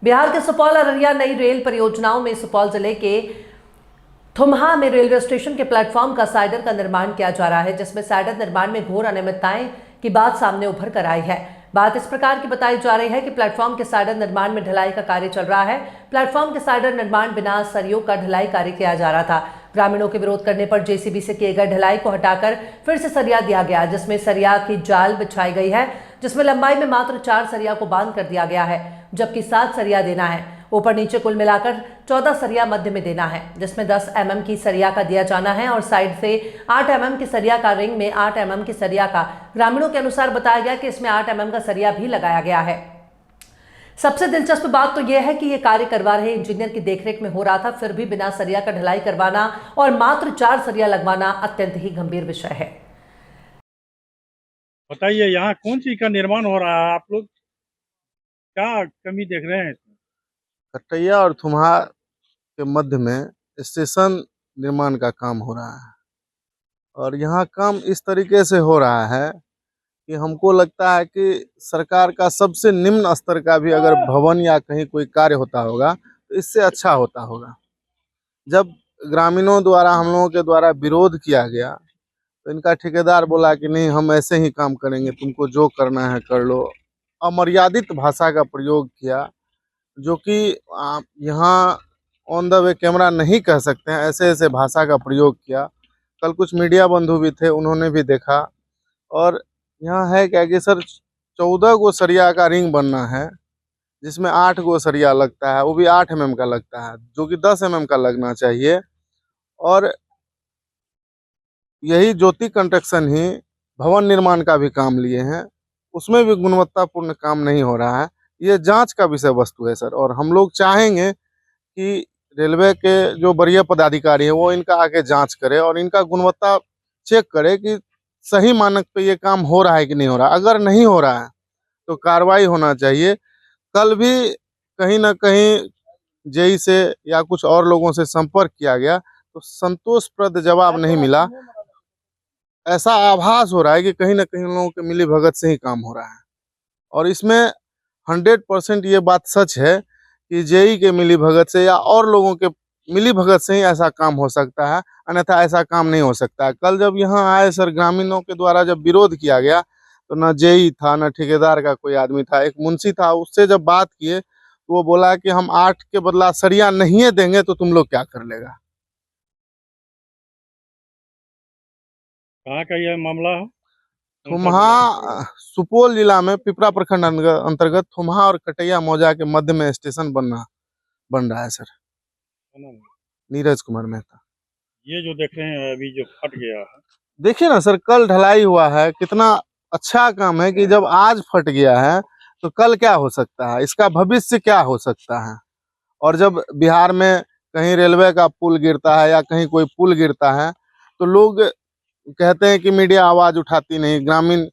बिहार के सुपौल अररिया नई रेल परियोजनाओं में सुपौल जिले के थुमहा में रेलवे स्टेशन के प्लेटफॉर्म का साइडर का निर्माण किया जा रहा है, जिसमें साइडर निर्माण में घोर अनियमितताएं की बात सामने उभर कर आई है। बात इस प्रकार की बताई जा रही है कि प्लेटफॉर्म के साइडर निर्माण में ढलाई का कार्य चल रहा है। प्लेटफॉर्म के साइडर निर्माण बिना सरियों का ढलाई कार्य किया जा रहा था। ग्रामीणों के विरोध करने पर जेसीबी से किए गए ढलाई को हटाकर फिर से सरिया दिया गया, जिसमें सरिया की जाल बिछाई गई है, जिसमें लंबाई में मात्र 4 सरिया को बांध कर दिया गया है, जबकि 7 सरिया देना है। ऊपर नीचे कुल मिलाकर 14 सरिया मध्य में देना है, जिसमें 10 mm की सरिया का दिया जाना है और साइड से 8 mm की सरिया का, रिंग में 8 mm की सरिया का। ग्रामीणों के अनुसार बताया गया कि इसमें 8 mm का सरिया भी लगाया गया है। सबसे दिलचस्प बात तो यह है कि यह कार्य करवा रहे इंजीनियर की देखरेख में हो रहा था, फिर भी बिना सरिया का ढलाई करवाना और मात्र 4 सरिया लगवाना अत्यंत ही गंभीर विषय है। बताइए, यहाँ कौन चीज का निर्माण हो रहा है? आप लोग क्या कमी देख रहे हैं? कटैया और थुमहा के मध्य में स्टेशन निर्माण का काम हो रहा है और यहाँ काम इस तरीके से हो रहा है कि हमको लगता है कि सरकार का सबसे निम्न स्तर का भी अगर भवन या कहीं कोई कार्य होता होगा तो इससे अच्छा होता होगा। जब ग्रामीणों द्वारा, हम लोगों के द्वारा विरोध किया गया तो इनका ठेकेदार बोला कि नहीं, हम ऐसे ही काम करेंगे, तुमको जो करना है कर लो। अमर्यादित भाषा का प्रयोग किया, जो कि आप यहाँ ऑन द वे कैमरा नहीं कह सकते हैं, ऐसे ऐसे भाषा का प्रयोग किया। कल कुछ मीडिया बंधु भी थे, उन्होंने भी देखा। और यहाँ है क्या कि सर 14 गो सरिया का रिंग बनना है, जिसमें 8 गो सरिया लगता है, वो भी 8 mm का लगता है, जो कि 10 mm का लगना चाहिए। और यही ज्योति कंस्ट्रक्शन ही भवन निर्माण का भी काम लिए हैं, उसमें भी गुणवत्तापूर्ण काम नहीं हो रहा है। ये जांच का विषय वस्तु है सर, और हम लोग चाहेंगे कि रेलवे के जो वरीय पदाधिकारी है वो इनका आके जांच करे और इनका गुणवत्ता चेक करे कि सही मानक पे ये काम हो रहा है कि नहीं हो रहा। अगर नहीं हो रहा है तो कार्रवाई होना चाहिए। कल भी कहीं ना कहीं जेई से या कुछ और लोगों से संपर्क किया गया तो संतोषप्रद जवाब नहीं मिला। ऐसा आभास हो रहा है कि कहीं ना कहीं उन लोगों के मिली भगत से ही काम हो रहा है, और इसमें 100% ये बात सच है कि जेई के मिली भगत से या और लोगों के मिली भगत से ही ऐसा काम हो सकता है, अन्यथा ऐसा काम नहीं हो सकता है। कल जब यहाँ आए सर, ग्रामीणों के द्वारा जब विरोध किया गया तो न जेई था, न ठेकेदार का कोई आदमी था, एक मुंशी था। उससे जब बात किए तो वो बोला कि हम 8 के बदला सरिया नहीं देंगे तो तुम लोग क्या कर लेगा। कहाँ का यह मामला है? थुमहा सुपौल जिला में पिपरा प्रखंड अंतर्गत थुमहा और कटैया मौजा के मध्य में स्टेशन बन रहा है सर। नीरज कुमार मेहता। ये जो देख रहे हैं अभी जो फट गया है, देखिए ना सर, कल ढलाई हुआ है, कितना अच्छा काम है कि जब आज फट गया है तो कल क्या हो सकता है, इसका भविष्य क्या हो सकता है। और जब बिहार में कहीं रेलवे का पुल गिरता है या कहीं कोई पुल गिरता है तो लोग कहते हैं कि मीडिया आवाज उठाती नहीं, ग्रामीण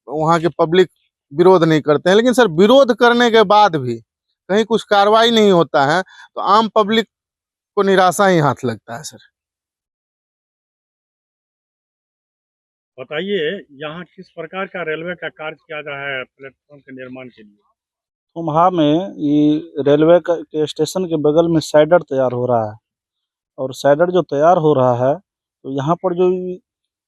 वहाँ के पब्लिक विरोध नहीं करते हैं। लेकिन सर, विरोध करने के बाद भी कहीं कुछ कार्रवाई नहीं होता है तो आम पब्लिक को निराशा ही हाथ लगता है सर। बताइए, यहाँ किस प्रकार का रेलवे का कार्य किया जा रहा है प्लेटफॉर्म के निर्माण के लिए? थुमहा में ये रेलवे के स्टेशन के बगल में साइडर तैयार हो रहा है, और साइडर जो तैयार हो रहा है तो यहाँ पर जो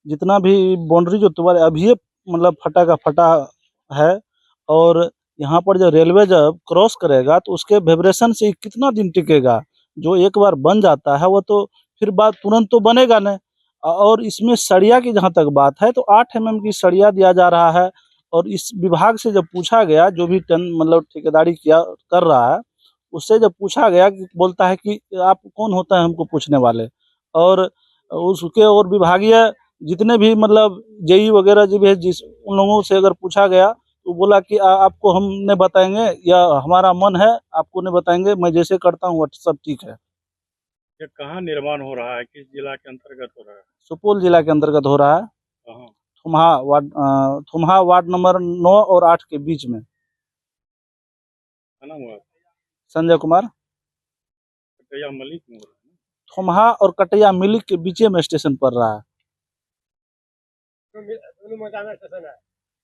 जितना भी बाउंड्री जो तुम्हारे अभी मतलब फटा का फटा है, और यहाँ पर जो रेलवे जब क्रॉस करेगा तो उसके वाइब्रेशन से कितना दिन टिकेगा। जो एक बार बन जाता है वो तो फिर बात तुरंत तो बनेगा नहीं। और इसमें सरिया की जहाँ तक बात है तो 8 mm की सरिया दिया जा रहा है। और इस विभाग से जब पूछा गया, जो भी मतलब ठेकेदारी किया कर रहा है, उससे जब पूछा गया कि बोलता है कि आप कौन होता है हमको पूछने वाले। और उसके और विभागीय जितने भी मतलब जेई वगैरह जो भी है, जिस उन लोगों से अगर पूछा गया तो बोला कि आपको हम नहीं बताएंगे, या हमारा मन है आपको नहीं बताएंगे, मैं जैसे करता हूँ वो सब ठीक है। ये कहाँ निर्माण हो रहा है, किस जिला के अंतर्गत हो रहा है? सुपौल जिला के अंतर्गत हो रहा है, कहाँ? थुमहा वार्ड नंबर 9 और 8 के बीच में। क्या नाम हुआ? संजय कुमार। कटैया मलिक में हो रहा है? थुमहा और कटैया मिलिक के बीच में स्टेशन पड़ रहा है।